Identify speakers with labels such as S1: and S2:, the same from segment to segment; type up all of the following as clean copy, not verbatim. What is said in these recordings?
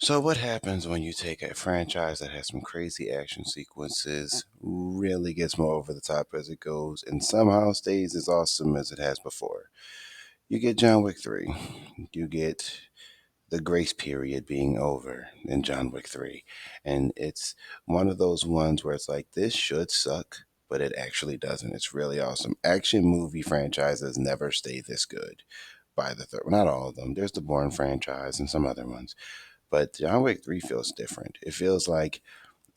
S1: So, what happens when you take a franchise that has some crazy action sequences, really gets more over the top as it goes, and somehow stays as awesome as it has before? You get John Wick 3. You get the grace period being over in John Wick 3. And it's one of those ones where it's like, this should suck, but it actually doesn't. It's really awesome. Action movie franchises never stay this good by the third. Well, not all of them. There's the Bourne franchise and some other ones. But John Wick 3 feels different. It feels like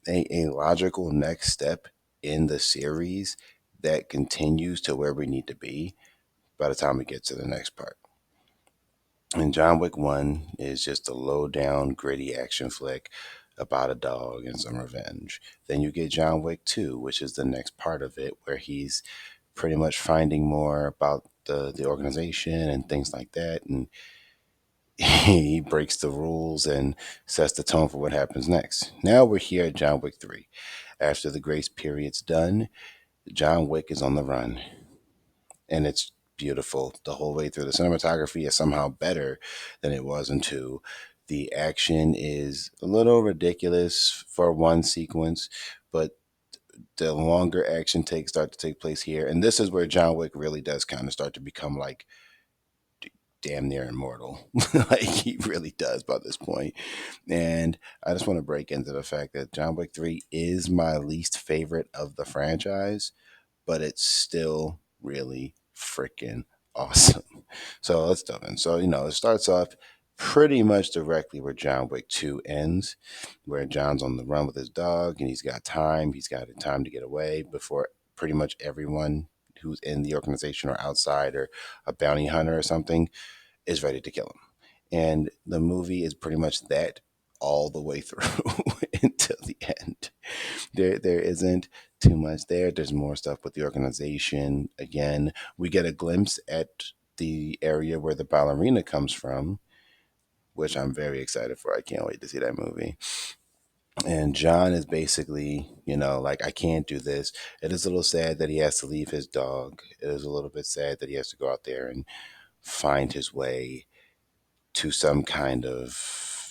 S1: a logical next step in the series that continues to where we need to be by the time we get to the next part. And John Wick 1 is just a low down, gritty action flick about a dog and some revenge. Then you get John Wick 2, which is the next part of it, where he's pretty much finding more about the organization and things like that. And he breaks the rules and sets the tone for what happens next. Now we're here at John Wick 3. After the grace period's done, John Wick is on the run. And it's beautiful the whole way through. The cinematography is somehow better than it was in 2. The action is a little ridiculous for one sequence, but the longer action takes start to take place here. And this is where John Wick really does kind of start to become like damn near immortal. Like he really does by this point. And I just want to break into the fact that John Wick 3 is my least favorite of the franchise, but it's still really freaking awesome. So let's dive in. So, it starts off pretty much directly where John Wick 2 ends, where John's on the run with his dog and he's got time. He's got time to get away before pretty much everyone who's in the organization or outside or a bounty hunter or something is ready to kill him. And the movie is pretty much that all the way through until the end. There isn't too much there. There's more stuff with the organization. Again, we get a glimpse at the area where the ballerina comes from, which I'm very excited for. I can't wait to see that movie. And John is basically, like, I can't do this. It is a little sad that he has to leave his dog. It is a little bit sad that he has to go out there and find his way to some kind of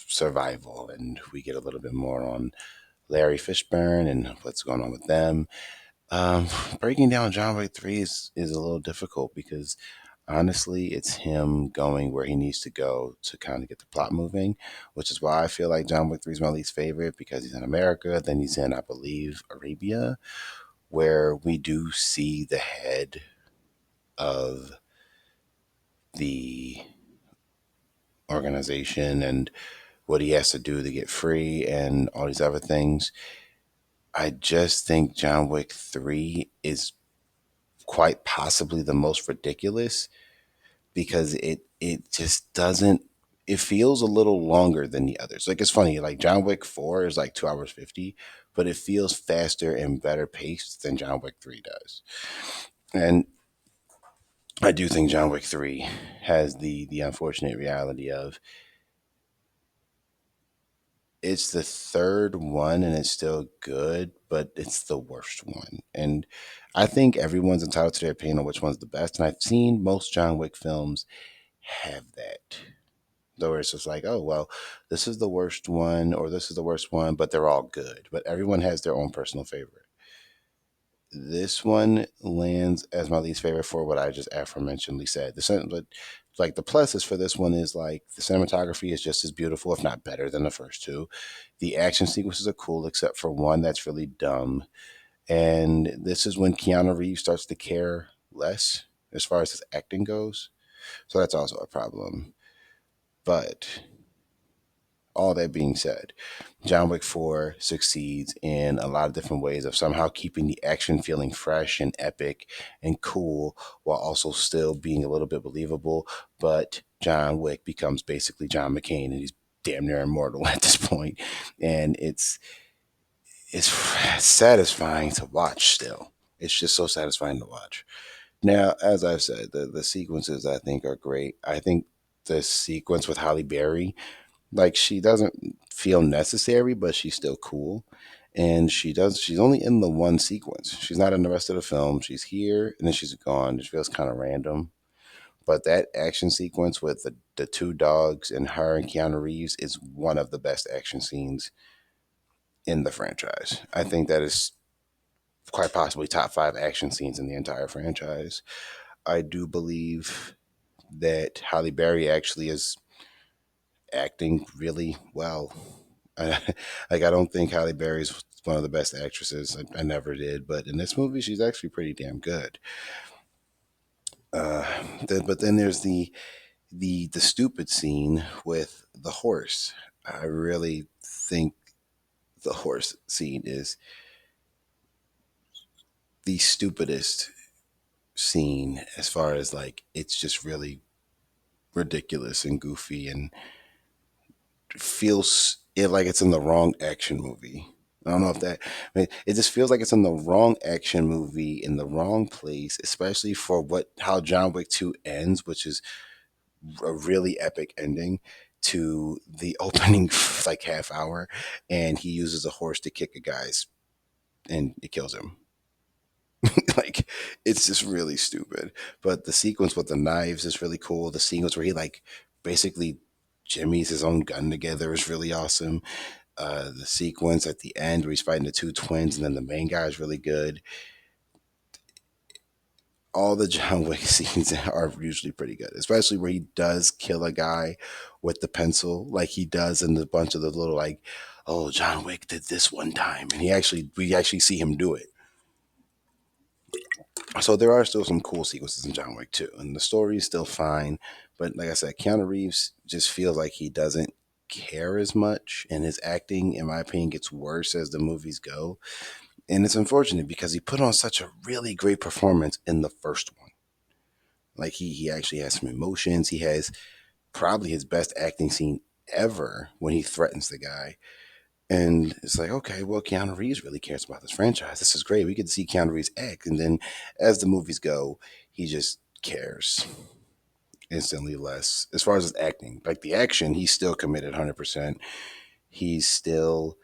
S1: survival. And we get a little bit more on Larry Fishburne and what's going on with them. Um, Breaking down John Wick 3 is a little difficult because honestly, it's him going where he needs to go to kind of get the plot moving, which is why I feel like John Wick 3 is my least favorite because he's in America, then he's in, I believe, Arabia, where we do see the head of the organization and what he has to do to get free and all these other things. I just think John Wick 3 is quite possibly the most ridiculous because it just doesn't, it feels a little longer than the others. Like it's funny, like John Wick 4 is like 2 hours 50, but it feels faster and better paced than John Wick 3 does. And I do think John Wick 3 has the unfortunate reality of it's the third one and it's still good, but it's the worst one. And I think everyone's entitled to their opinion on which one's the best. And I've seen most John Wick films have that. Though it's just like, oh, well, this is the worst one or this is the worst one, but they're all good. But everyone has their own personal favorite. This one lands as my least favorite for what I just aforementionedly said. But like the pluses for this one is like the cinematography is just as beautiful, if not better, than the first two. The action sequences are cool, except for one that's really dumb. And this is when Keanu Reeves starts to care less as far as his acting goes. So that's also a problem. But all that being said, John Wick 4 succeeds in a lot of different ways of somehow keeping the action feeling fresh and epic and cool while also still being a little bit believable. But John Wick becomes basically John McCain and he's damn near immortal at this point. And it's satisfying to watch still. It's just so satisfying to watch. Now, as I've said, the sequences I think are great. I think the sequence with Holly Berry, like she doesn't feel necessary, but she's still cool. And she's only in the one sequence. She's not in the rest of the film. She's here and then she's gone. It feels kind of random. But that action sequence with the two dogs and her and Keanu Reeves is one of the best action scenes in the franchise. I think that is quite possibly top five action scenes in the entire franchise. I do believe that Halle Berry actually is acting really well. Like I don't think Halle Berry's one of the best actresses. I never did, but in this movie, she's actually pretty damn good. Uh, but then there's the stupid scene with the horse. I really think the horse scene is the stupidest scene as far as like it's just really ridiculous and goofy and feels it like it's in the wrong action movie. I don't know if that. I mean, it just feels like it's in the wrong action movie in the wrong place, especially for what how John Wick 2 ends, which is a really epic ending to the opening like half hour, and he uses a horse to kick a guy's and it kills him. Like it's just really stupid. But the sequence with the knives is really cool. The sequence where he like basically jimmies his own gun together is really awesome. The sequence at the end where he's fighting the two twins and then the main guy is really good. All the John Wick scenes are usually pretty good, especially where he does kill a guy with the pencil, like he does in a bunch of the little like, oh, John Wick did this one time, and we actually see him do it. So there are still some cool sequences in John Wick too, and the story is still fine. But like I said, Keanu Reeves just feels like he doesn't care as much, and his acting, in my opinion, gets worse as the movies go. And it's unfortunate because he put on such a really great performance in the first one. Like he actually has some emotions. He has probably his best acting scene ever when he threatens the guy. And it's like, okay, well, Keanu Reeves really cares about this franchise. This is great. We get to see Keanu Reeves act. And then as the movies go, he just cares instantly less. As far as his acting, like the action, he's still committed 100%. He's still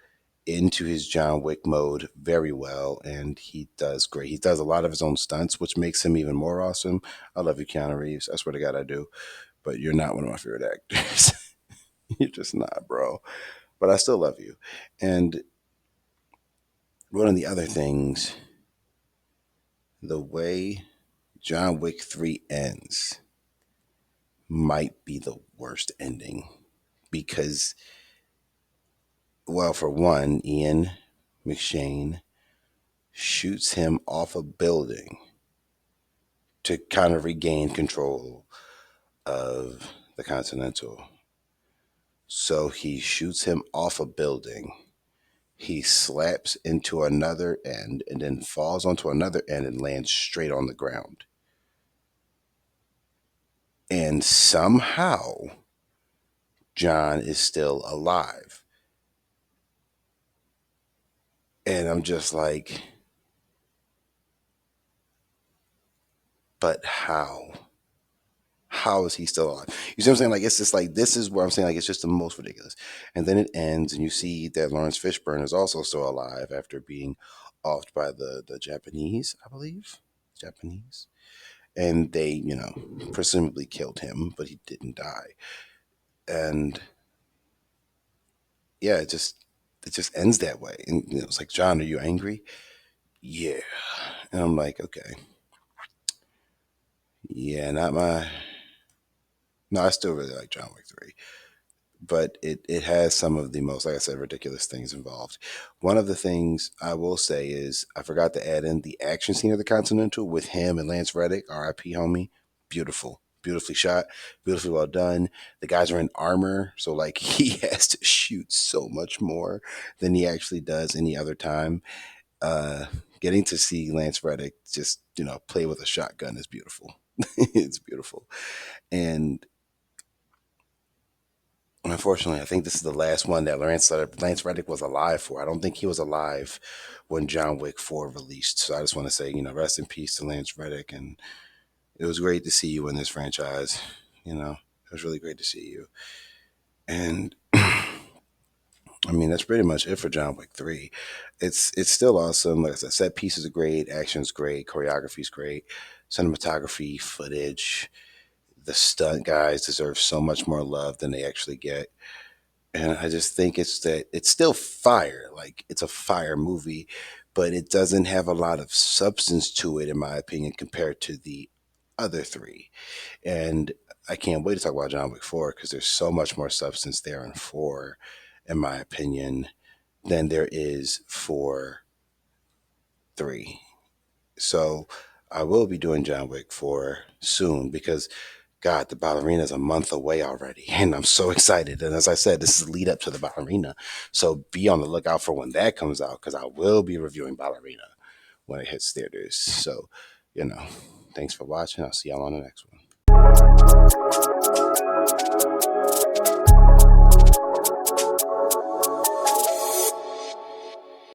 S1: into his John Wick mode very well, and he does great. He does a lot of his own stunts, which makes him even more awesome. I love you, Keanu Reeves. I swear to God, I do. But you're not one of my favorite actors. You're just not, bro. But I still love you. And one of the other things, the way John Wick 3 ends might be the worst ending because, well, for one, Ian McShane shoots him off a building to kind of regain control of the Continental. So he shoots him off a building. He slaps into another end and then falls onto another end and lands straight on the ground. And somehow John is still alive. And I'm just like, but how? How is he still alive? You see what I'm saying? Like, it's just like, this is where I'm saying, like, it's just the most ridiculous. And then it ends, and you see that Lawrence Fishburne is also still alive after being offed by the Japanese, I believe. Japanese. And they, presumably killed him, but he didn't die. And yeah, it just ends that way. And it's like, John, are you angry? Yeah. And I'm like, okay. Yeah, not my. No, I still really like John Wick 3. But it has some of the most, like I said, ridiculous things involved. One of the things I will say is I forgot to add in the action scene of the Continental with him and Lance Reddick, R.I.P. homie. Beautiful, beautifully shot, beautifully well done. The guys are in armor, so like he has to shoot so much more than he actually does any other time. Uh, Getting to see Lance Reddick just play with a shotgun is beautiful. It's beautiful, and unfortunately, I think this is the last one that Lance Reddick was alive for. I don't think he was alive when John Wick 4 released. So I just want to say, rest in peace to Lance Reddick. And it was great to see you in this franchise. It was really great to see you. And I mean, that's pretty much it for John Wick 3. It's still awesome. Like I said, set pieces are great, action's great, choreography's great, cinematography, footage. The stunt guys deserve so much more love than they actually get. And I just think it's still fire. Like, it's a fire movie, but it doesn't have a lot of substance to it, in my opinion, compared to the other three. And I can't wait to talk about John Wick 4 because there's so much more substance there in 4, in my opinion, than there is for 3. So I will be doing John Wick 4 soon because, God, the ballerina is a month away already. And I'm so excited. And as I said, this is the lead up to the ballerina. So be on the lookout for when that comes out because I will be reviewing ballerina when it hits theaters. So, thanks for watching. I'll see y'all on the next one.